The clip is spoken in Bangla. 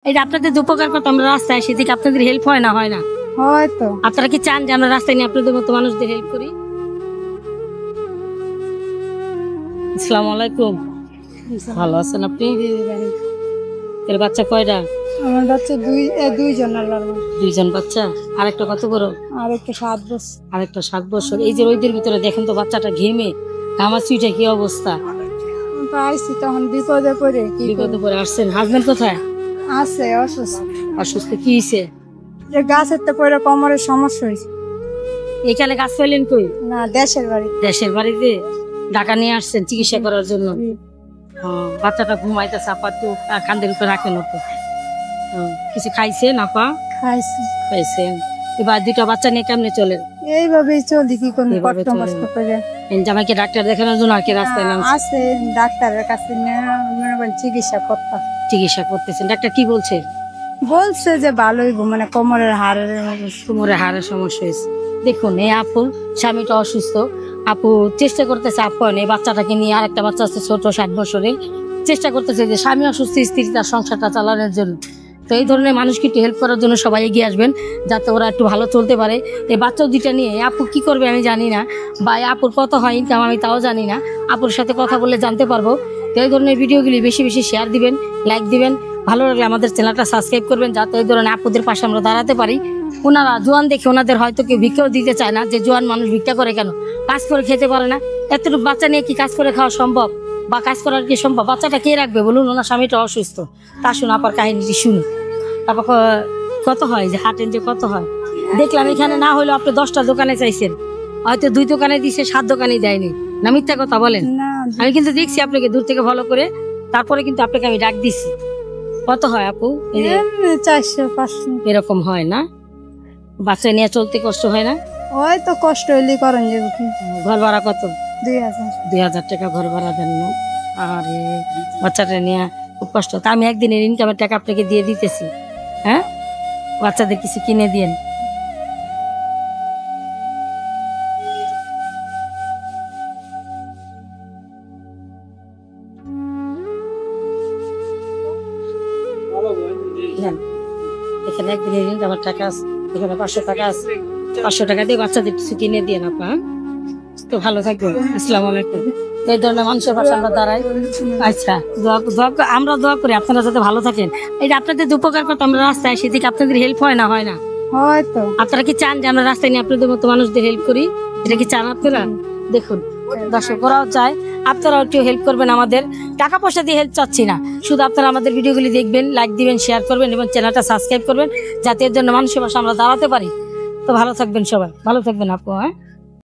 এই যে আপনাদের উপকার করতে আমরা রাস্তায় সেদিকে আপনাদের হেল্প হয় না? হয় না হয়তো। আপনারা কি চান যে আমরা রাস্তায় নিয়ে আপনাদের মতো মানুষদের হেল্প করি? আসসালামু আলাইকুম। ভালো আছেন আপনি? এর বাচ্চা কয়টা? আমার বাচ্চা দুইজন। আল্লাহর দুইজন বাচ্চা। আরেকটা কত বড়? আরেকটা 7 বছর। আরেকটা 7 বছর। এই যে রোদের ভিতরে দেখেন তো বাচ্চাটা ঘেমে ঘামাচিটা কি অবস্থা। আইসি তখন বিপদে পড়ে। বিপদে পড়ে আসছেন। হাজবেন্ড কোথায়? আছে অসুস্থ। অসুস্থ কি হয়েছে? যে গাছের তো পড়ে কোমরের সমস্যা হয়েছে। এখানে গাছ পাইলেন কই? না, দেশের বাড়ি। দেশের বাড়িতে ঢাকা নিয়ে আসছেন চিকিৎসা করার জন্য। বাচ্চাটা ঘুমাইতেছে, আপা তো কান্দের উপরে রাখেন তো। কিছু খাইছেন আপা? খাইছি। খাইছেন। এবার দুটো বাচ্চা নিয়ে কেমনে চলেন? এইভাবেই চলি, কি করবো, কষ্ট মষ্ট করে। জামাইকে ডাক্তার দেখানোর জন্য আর কি রাস্তায় নামছেন? আছে ডাক্তারের কাছে চিকিৎসা করতাম। চিকিৎসা করতেছেন। ডাক্তার কি বলছে? বলছে যে ভালোই, মানে কোমরের হাড়ের সমস্যা হয়েছে। দেখুন এই আপু স্বামীটা অসুস্থ, আপু চেষ্টা করতেছে আপ্যায়ন এই বাচ্চাটাকে নিয়ে, আরেকটা বাচ্চা আছে ছোট 7 বছরে, চেষ্টা করতেছে যে স্বামী অসুস্থ স্ত্রী তার সংসারটা চালানোর জন্য। তো এই ধরনের মানুষকে একটু হেল্প করার জন্য সবাই এগিয়ে আসবেন, যাতে ওরা একটু ভালো চলতে পারে। এই বাচ্চা দুইটা নিয়ে আপু কি করবে আমি জানি না, বা আপুর কত হয় ইনকাম আমি তাও জানি না। আপুর সাথে কথা বললে জানতে পারবো। তো এই ধরনের ভিডিওগুলি বেশি বেশি শেয়ার দিবেন, লাইক দিবেন, ভালো লাগলে আমাদের চ্যানেলটা সাবস্ক্রাইব করবেন, যাতে এই ধরনের আপুদের পাশে আমরা দাঁড়াতে পারি। ওনারা জোয়ান দেখে ওনাদের হয়তো কেউ ভিক্ষাও দিতে চায় না, যে জোয়ান মানুষ ভিক্ষা করে কেন, কাজ করে খেতে পারে না। এতটুকু বাচ্চা নিয়ে কি কাজ করে খাওয়া সম্ভব, বা কাজ করার কি সম্ভব? বাচ্চাটা কে রাখবে বলুন? ওনার স্বামীটা অসুস্থ। তা শুনুন আপার কাহিনীটি শুনুন। তারপর কত হয় যে হাটেন যে কত হয় দেখলাম। এখানে না হলেও আপনি 10টা দোকানে চাইছেন, হয়তো 2 দোকানে দিছে, 7 দোকানে দেয়নি। না মিথ্যা কথা বলেন? আমি কিন্তু দেখছি আপনাকে দূর থেকে ভালো করে, তারপরে কিন্তু আপনাকে আমি ডাক দিছি। কত হয় আপু? 400-500 এরকম হয় না? বাচ্চা নিয়ে চলতে কষ্ট হয় না? ওই তো কষ্ট হইলে করেন যে। ঘর ভাড়া কত? 2000 টাকা ঘর ভাড়া দেন না? আর বাচ্চাটা নিয়ে খুব কষ্ট। তা আমি একদিনের ইনকামের টাকা আপনাকে দিয়ে দিতেছি। হ্যাঁ, বাচ্চাদের কিছু কিনে দিন। এখানে একদিনের ইনকামের টাকা আছে, এখানে 500 টাকা আছে। 500 টাকা দিয়ে বাচ্চাদের কিছু কিনে দিয়ে আপা। তো ভালো থাকবেন। আসসালামু আলাইকুম। এই ধরনের মানুষের পাশে আমরা দাঁড়াই। আচ্ছা, আমরা দোয়া করি আপনারা যাতে ভালো থাকেন। এই যে আপনাদের উপকার করতে আমরা রাস্তায় সেদিকে আপনাদের হেল্প হয় না? হয় না হয়তো। আপনারা কি চান যে আমরা রাস্তায় নিয়ে আপনাদের মতো মানুষদের হেল্প করি? এটা কি চান আপনারা? দেখুন দর্শক, ওরাও চায়, আপনারাও একটু হেল্প করবেন আমাদের। টাকা পয়সা দিয়ে হেল্প চাচ্ছি না, শুধু আপনারা আমাদের ভিডিওগুলি দেখবেন, লাইক দিবেন, শেয়ার করবেন এবং চ্যানেলটা সাবস্ক্রাইব করবেন, যাতে এর জন্য মানুষের পাশে আমরা দাঁড়াতে পারি। তো ভালো থাকবেন সবাই, ভালো থাকবেন আপু। হ্যাঁ।